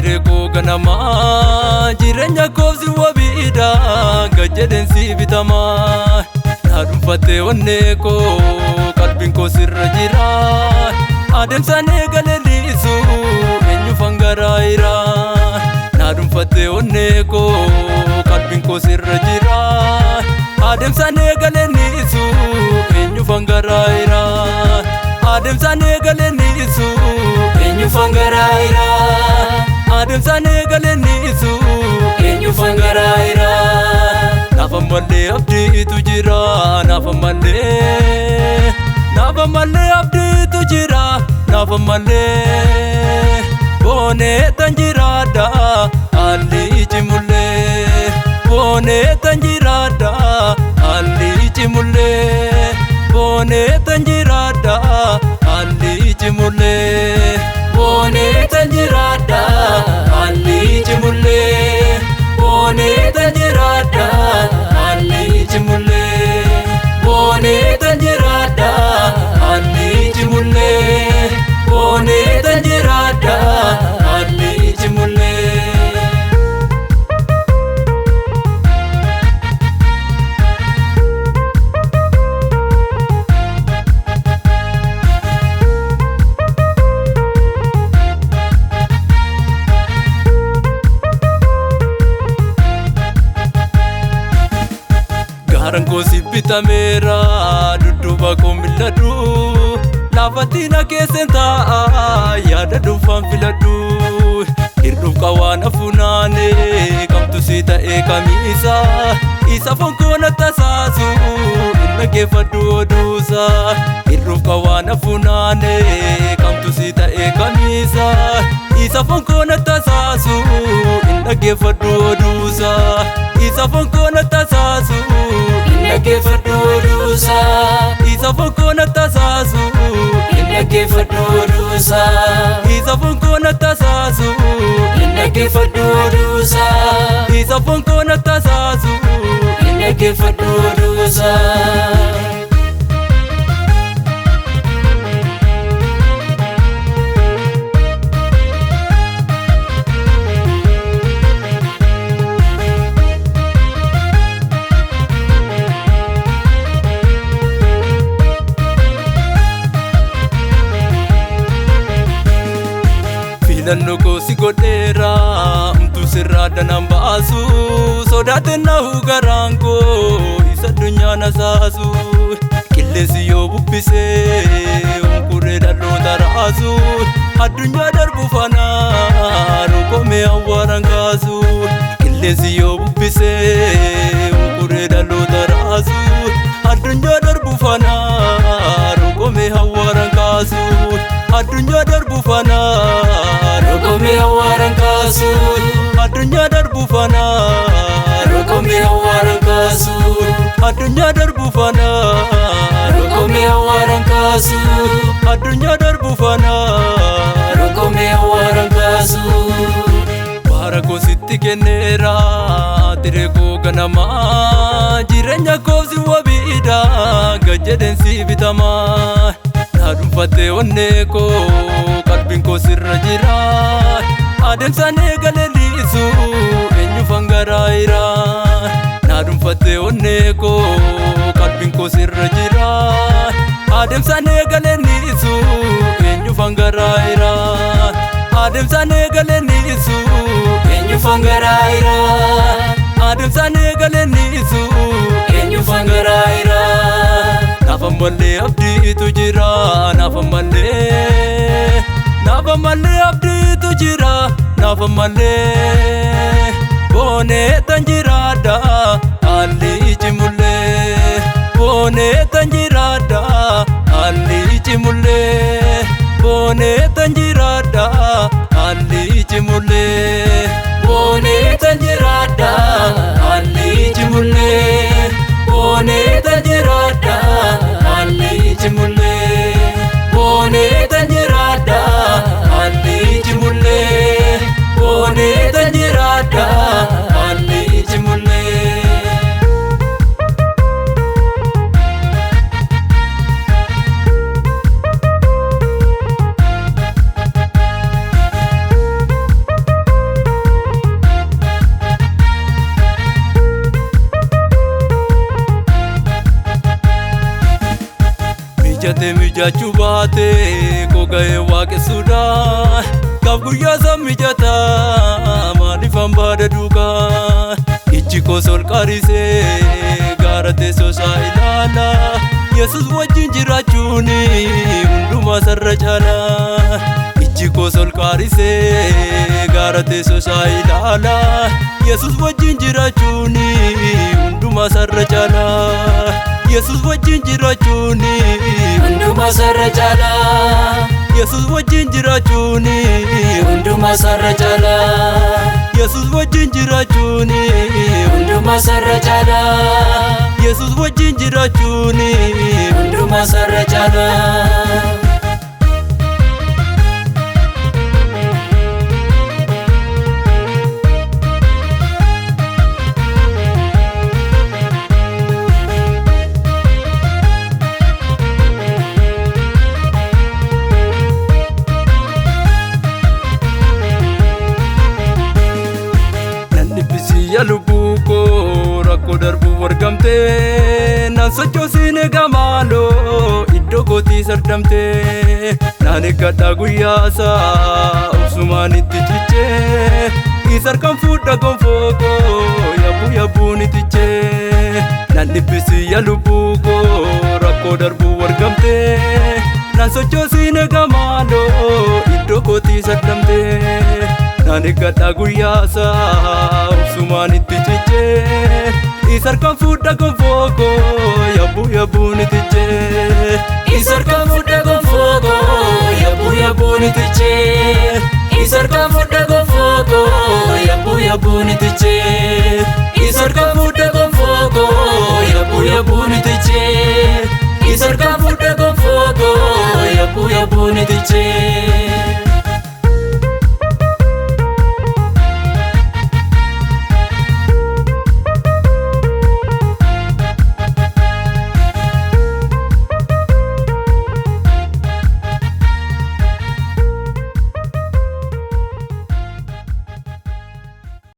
Tireko ganama jireenya koofsi wabiidha gajjadensi bitama na dhuunfattee onnee koo qalbiin koo sirra jira adeemsaan eegaleeliisu eenyu fangaraayira na dhuunfattee onnee koo qalbiin koo sirra jira adeemsaan eegaleeliisu eenyu fangaraayira adeemsaan eegaleeliisu eenyu fangaraayira adeemsaan eegaleeliisu eenyu fangaraayira nafa malee abdiitu jira nafa malee abdiitu jira nafa malee boonee tan jiraadha haalli cimullee boonee tan jiraadha haalli cimullee boonee tan jiraadha haalli cimullee boonee tan jiraadha haalli cimullee boonee tan jiraadha haalli cimullee boonee tan jiraadha haalli cimullee boonee tan jiraadha haalli cimullee. Gaaraan si bitameera dudduuba koo mil'adhu laafatina keessan taa'a yaada dhuunfaan filadhu hir'uuf qawaan hafuunaane kamtu si ta'ee kamiisa isa fonkoona tasaasu hin dhaggeeffadhu oduusa hir'uuf qawaan hafuunaane kamtu si ta'ee kamiisa isa fonkoona tasaasu hin dhaggeeffadhu oduusa isa fonkoona tasaasu hin dhaggeeffadhu oduusa isa fonkoona tasaasu hin dhaggeeffadhu oduusa isa fonkoona tasaasu hin dhaggeeffadhu oduusa isa fonkoona tasaasu hin dhaggeeffadhu oduusa. Filannoo koo si godheera umtuu sirraa danaan baasu sodaateen nahu garaan koo isa addunyaa nasaasu qilleensi yoo bubbisee hunkuree dhaloota raasu addunyaa darbu fanaa rokomee awwaaraan kaasu qilleensi yoo bubbisee hunkuree dhaloota raasu addunyaa darbu fanaa rokomee awwaaraan kaasu addunyaa darbu fanaa rokomee awwaaraan kaasu addunyaa darbu fanaa rokomee awwaaraan kaasu addunyaa darbu fanaa rokomee awwaaraan kaasu addunyaa darbu fanaa rokomee awwaaraan kaasu. Baara koo sitti kenneera Tireko ganama jireenya koofsi wabiidha gajjadensi bitama na dhuunfattee onnee koo qalbiin koo sirra jira adeemsaan eegaleeliisu eenyu fangaraayira na dhuunfattee onnee koo qalbiin koo sirra jira adeemsaan eegaleeliisu eenyu fangaraayira adeemsaan eegaleeliisu eenyu fangaraayira adeemsaan eegaleeliisu eenyu fangaraayira. Nafa malee abdiitu jira nafa malee abdiitu jira nafa malee boonee tan jiraadha haalli cimullee boonee tan jiraadha haalli cimullee boonee tan jiraadha haalli cimullee boonee tan jiraadha haalli cimullee boonee tan jiraadha haalli cimullee boonee tan jiraadha haalli cimullee boonee tan jiraadha haalli cimullee. Taatee mijaachuu baatee koo ga'ee waaqessuudhaan gaaf guyyaa san mijataa maaliif hambaada duukaa ijji koo sol qaarisee gaara teessoo isaa ilaala Yesus wajjin jiraachuun hundumaa sarara caala ijji koo sol qaarisee gaara teessoo isaa ilaala Yesus wajjin jiraachuun hundumaa sarara caala Yesus wajjin jiraachuun hundumaa sarara caala Yesus wajjin jiraachuun hundumaa sarara caala Yesus wajjin jiraachuun hundumaa sarara caala Yesus wajjin jiraachuun hundumaa sarara caala Biyya lubbuu koo rakkoo darbuu argamtee naan sochoosine gamaaloo iddoo kootii sardamtee naan eeggadhaa guyyaasaa obsumaan itti cichee isarkan fuudha gonfoo koo yabbuun itichee naan dhibbisiyya lubbuu koo rakkoo darbuu argamtee naan sochoosine gamaaloo iddoo kootii sardamtee naan eeggadhaa guyyaasaa obsumaan itti cichee isarkan fuudha gonfoo koo yabbuun itichee isarkan fuudha gonfoo koo yabbuun itichee isarkan fuudha gonfoo koo yabbuun itichee isarkan fuudha gonfoo koo yabbuun itichee isarkan fuudha gonfoo koo yabbuun itichee